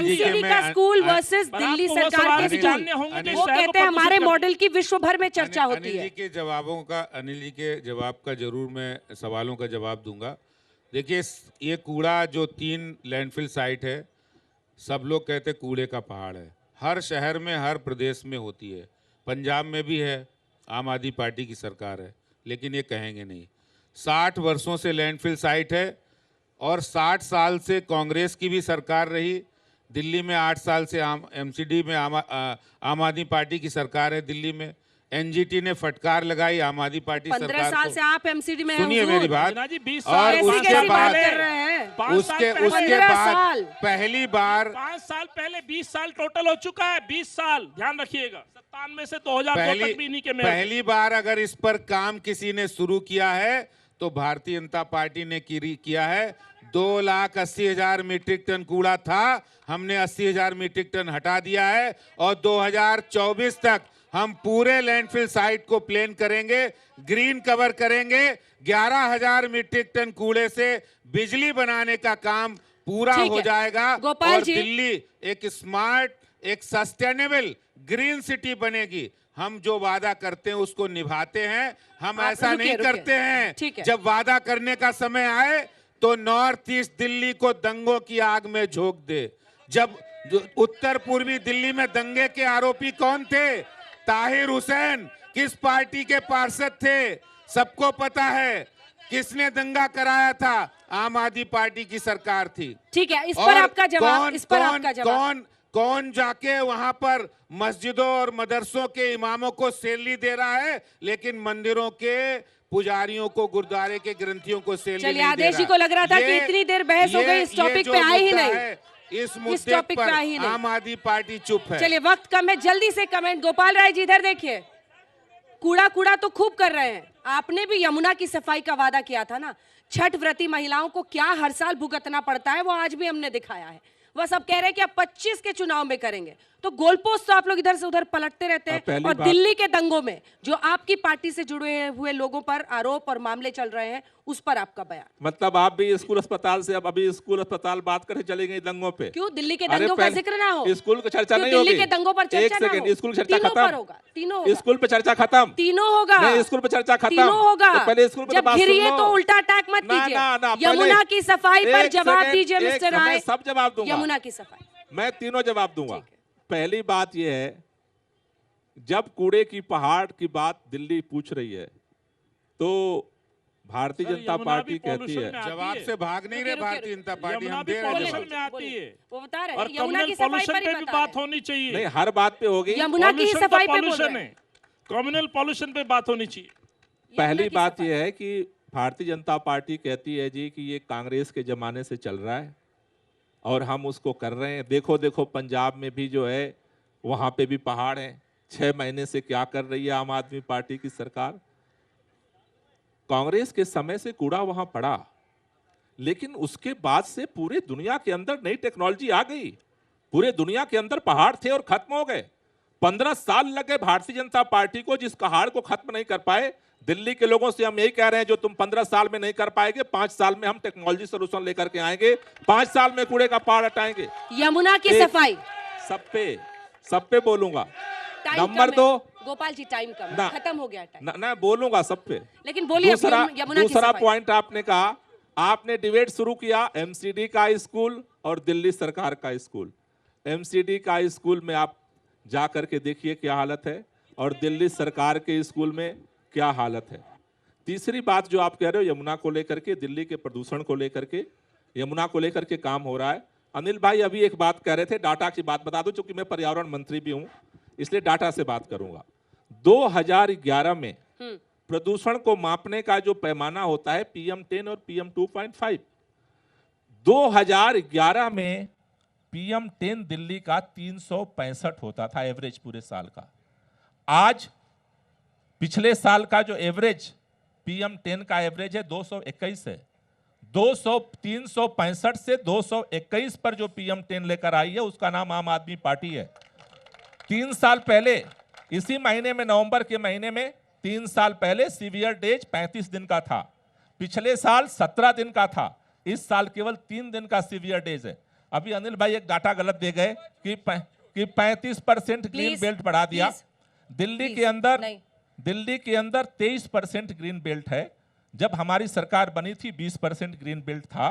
MCD का school versus Delhi सरकार के स्कूल, वो कहते हैं हमारे मॉडल की विश्व भर में चर्चा होती है। अनिल जी के जवाब का जरूर मैं सवालों का जवाब दूंगा। देखिए, ये कूड़ा जो 3 लैंडफिल साइट है, सब लोग कहते हैं कूड़े का पहाड़ है। हर शहर में, हर प्रदेश में होती है। पंजाब में भी है, आम आदमी पार्टी की सरकार है, लेकिन ये कहेंगे नहीं। 60 वर्षों से लैंडफिल साइट है और 60 साल से कांग्रेस की भी सरकार रही। दिल्ली में 8 साल से एमसीडी में आम आदमी पार्टी की सरकार है। दिल्ली में एनजीटी ने फटकार लगाई आम आदमी पार्टी सरकार को। 15 साल से आप एमसीडी में हैं। सुनिए मेरी बात। और उसके बाद उसके बाद पहली बार 5 साल पहले 20 साल टोटल हो चुका है। 20 साल ध्यान रखिएगा। 97 से 2002 तक भी इन्हीं के में। पहली बार अगर इस पर काम किसी ने शुरू किया है तो भारतीय जनता पार्टी ने किया है। 2,80,000 मीट्रिक टन कूड़ा था, हमने 80,000 मीट्रिक टन हटा दिया है और 2024 तक हम पूरे लैंडफिल साइट को प्लेन करेंगे, ग्रीन कवर करेंगे। 11,000 मीट्रिक टन कूड़े से बिजली बनाने का काम पूरा हो जाएगा और दिल्ली एक स्मार्ट, एक सस्टेनेबल ग्रीन सिटी बनेगी। हम जो वादा करते हैं उसको निभाते हैं। हम ऐसा नहीं करते हैं जब वादा करने का समय आए तो नॉर्थ ईस्ट दिल्ली को दंगों की आग में झोंक दे। जब उत्तर पूर्वी दिल्ली में दंगे के आरोपी कौन थे? ताहिर हुसैन किस पार्टी के पार्षद थे? सबको पता है। किसने दंगा कराया था? आम आदमी पार्टी की सरकार थी। ठीक है, इस पर आपका जवाब। इस पर आपका जवाब। कौन जाके वहां पर मस्जिदों और मदरसों के इमामों को सैलरी दे रहा है, लेकिन मंदिरों के पुजारियों को, गुरुद्वारे के ग्रंथियों को सैलरी नहीं दे रहा। आदेश जी को लग रहा था कि इतनी देर बहस हो गई, इस टॉपिक पे आए ही नहीं। इस मुद्दे पर आम आदमी पार्टी चुप है। चलिए, वक्त कम है, जल्दी से कमेंट। गोपाल राय जी इधर देखिए। कूड़ा तो खूब कर रहे हैं। आपने भी यमुना की सफाई का वादा किया था ना। छठ व्रती महिलाओं को क्या हर साल भुगतना पड़ता है, वो आज भी हमने दिखाया है। वह सब कह रहे हैं कि अब 25 के चुनाव में करेंगे, तो गोलपोस्ट तो आप लोग इधर से उधर पलटते रहते हैं। और दिल्ली के दंगों में जो आपकी पार्टी से जुड़े हुए लोगों पर आरोप और मामले चल रहे हैं, उस पर आपका बयान। मतलब आप भी स्कूल अस्पताल से अब अभी स्कूल अस्पताल बात करके चले गए दंगों पे। क्यों दिल्ली के दंगों का जिक्र ना हो? स्कूल की चर्चा नहीं होगी। दिल्ली के दंगों पर चर्चा ना हो। स्कूल चर्चा खत्म। तीनों स्कूल पे चर्चा खत्म। तीनों होगा। नहीं, स्कूल पे चर्चा खत्म। तीनों होगा। तो पहले स्कूल पे जब घिरिए तो उल्टा अटैक मत कीजिए। यमुना की सफाई पर जवाब दीजिए मिस्टर राय। सब जवाब दूंगा। यमुना की सफाई मैं तीनों जवाब दूंगा। पहली बात यह है, जब कूड़े की पहाड़ की बात दिल्ली पूछ रही है तो भारतीय जनता पार्टी कहती है। जवाब से भाग नहीं रहे भारतीय जनता पार्टी। हम दे रहे हैं में आती है। वो बता रहे हैं और यमुना की सफाई पर भी बात होनी चाहिए। नहीं, हर बात पे होगी। यमुना की सफाई पे बोल रहे हैं। कम्युनल पॉल्यूशन पे बात होनी चाहिए। पहली बात यह है कि भारतीय जनता पार्टी कहती है जी कि ये कांग्रेस के जमाने से चल रहा है और हम उसको कर रहे हैं। देखो पंजाब में भी जो है वहां पे भी पहाड़ है। 6 महीने से क्या कर रही है आम आदमी पार्टी की सरकार? कांग्रेस के समय से कूड़ा वहां पड़ा, लेकिन उसके बाद से पूरे दुनिया के अंदर नई टेक्नोलॉजी आ गई। पूरे दुनिया के अंदर पहाड़ थे और खत्म हो गए। 15 साल लगे भारतीय जनता पार्टी को जिस पहाड़ को खत्म नहीं कर पाए। दिल्ली के लोगों से हम यही कह रहे हैं, जो तुम 15 साल में नहीं कर पाएंगे, 5 साल में हम टेक्नोलॉजी सोल्यूशन लेकर के आएंगे। 5 साल में कूड़े का पहाड़ हटाएंगे। यमुना की सफाई सब पे बोलूंगा। नंबर 2, गोपाल जी टाइम कम, खत्म हो गया टाइम। ना बोलूंगा सब पे, लेकिन बोलिए। दूसरा पॉइंट आपने कहा, आपने डिबेट शुरू किया एमसीडी का स्कूल और दिल्ली सरकार का स्कूल। एमसीडी का स्कूल में आप जा करके देखिए क्या हालत है और दिल्ली सरकार के स्कूल में क्या हालत है। तीसरी बात जो आप कह रहे हो यमुना को लेकर के, दिल्ली के प्रदूषण को लेकर के, यमुना को लेकर के काम हो रहा है। अनिल भाई अभी एक बात कह रहे थे, डाटा की बात बता दूं, क्योंकि मैं पर्यावरण मंत्री भी हूं इसलिए डाटा से बात करूंगा। 2011 में प्रदूषण को मापने का जो पैमाना होता है PM10 और PM2.5, 2011 में PM10 दिल्ली का 365 होता था एवरेज पूरे साल का। आज पिछले साल का जो एवरेज PM10 का एवरेज है 221 है। 365 से 221 पर जो PM10 लेकर आई है उसका नाम आम आदमी पार्टी है। 3 साल पहले इसी महीने में, नवंबर के महीने में 3 साल पहले सीवियर डेज 35 दिन का था। पिछले साल 17 दिन का था। इस साल केवल 3 दिन का सीवियर डेज है। अभी अनिल भाई एक डाटा गलत दे गए कि 35% ग्रीन Please, बेल्ट बढ़ा दिया। please, दिल्ली please, के अंदर नहीं। दिल्ली के अंदर 23% ग्रीन बेल्ट है। जब हमारी सरकार बनी थी 20% ग्रीन बेल्ट था,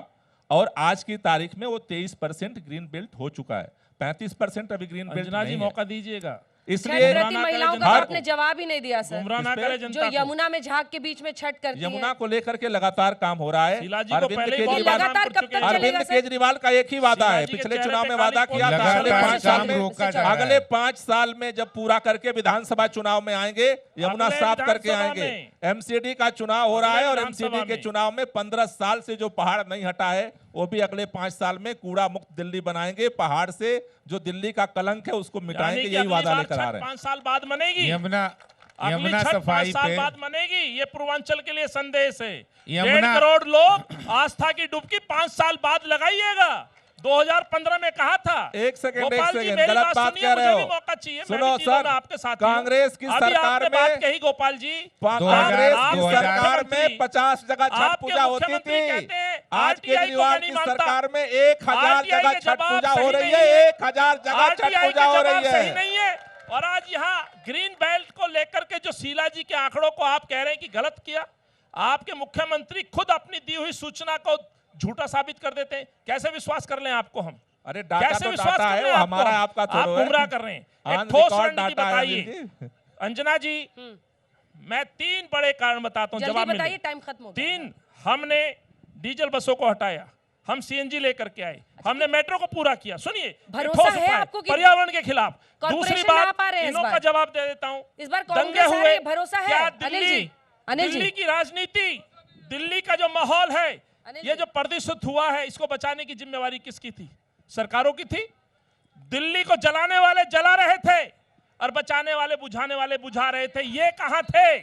और आज की तारीख में वो 23% ग्रीन बेल्ट हो चुका है। 35% अभी ग्रीन बेल्ट अंजना जी नहीं है। मौका दीजिएगा, इसलिए छठव्रती महिलाओं का तो आपने जवाब ही नहीं दिया सर, गुमराह ना करे जो जनता को। यमुना में झाग के बीच में छठ करती यमुना है। को लेकर के लगातार काम हो रहा है। शीला जी को पहले ही बहुत लगातार बदनाम कर कब चुके तक हैं। चलेगा अरविंद सर? केजरीवाल का एक ही वादा शीला है, जी के पिछले चेहरे चुनाव पे में काली वादा पोत किया था लगातार अगले काम 5 साल में, रोका जा रहा है। अगले 5 साल में जब पूरा करके विधानसभा चुनाव में आएंगे, यमुना अगले साफ करके विधानसभा आएंगे। में। एमसीडी का चुनाव हो रहा है, और विधानसभा एमसीडी के में। चुनाव में 15 साल से जो पहाड़ नहीं हटा है, वो भी अगले 5 साल में कूड़ा मुक्त दिल्ली बनाएंगे। पहाड़ से जो दिल्ली का कलंक है उसको मिटाएंगे, यानी कि यही अगली वादा बार लेकर आ छठ रहे हैं। 5 साल बाद मनेगी। यमुना अगली छठ 5 सफाई साल पे बाद मनेगी। ये पूर्वांचल के लिए संदेश है। यमुना- 1.5 करोड़ लोग आस्था की डुबकी 5 साल बाद लगाइएगा। 2015 में कहा था। एक सेकंड, गोपाल जी, मेरी गलत बात सुनिए, कह रहे मुझे हो। भी मौका चाहिए, मैं सुनो भी तीनों सर, में आपके साथ हूं। कांग्रेस की अभी सरकार आपने बात में कही गोपाल जी, कांग्रेस आप की हजार- सरकार में 50 जगह छठ आपके पूजा होती मुख्यमंत्री थी। कहते हैं, आज RTI को केजरीवाल नहीं की मानता। सरकार में 1000 RTI जगह के छठ जवाब पूजा हो सही रही नहीं है। है। 1000 जगह छठ RTI पूजा के हो जवाब रही सही है। नहीं है। और आज यहाँ ग्रीन बेल्ट को लेकर के जो शीला जी के आंकड़ों को आप कह रहे हैं कि गलत किया, आपके मुख्यमंत्री खुद अपनी दी हुई सूचना को झूठा साबित कर देते हैं। कैसे विश्वास कर लें आपको हम? अरे डाटा कैसे तो विश्वास डाटा कर है, लें वो आपको हमारा हम? आपका आप थोड़ा है। गुमराह कर रहे हैं। On एक ठोस record रणनीति डाटा है, बताइए। अनिल जी। अंजना जी, मैं 3 बड़े कारण बताता हूं, जल्दी जवाब बताइए, मिले। टाइम खत्म हो गया। 3, हमने डीजल बसों को हटाया, हम सीएनजी लेकर के आए, हमने मेट्रो को पूरा किया। सुनिए, भरोसा ठोस है उपाय, आपको कि पर्यावरण के खिलाफ। कॉर्पोरेशन दूसरी में बात, आप आ रहे हैं इस इनों बार? का जवाब दे देता हूं। इस बार दंगे कांग्रेस आ हुए, रही है, भरोसा है? क्या अनिल जी, अनिल जी। दिल्ली की राजनीति, दिल्ली का जो माहौल है, अनिल ये जी। जो प्रदूषित हुआ है, इसको बचाने की जिम्मेवारी किसकी थी? सरकारों की थी। दिल्ली को जलाने वाले जला रहे थे, और बचाने वाले बुझाने वाले बुझा रहे थे। ये कहां थे?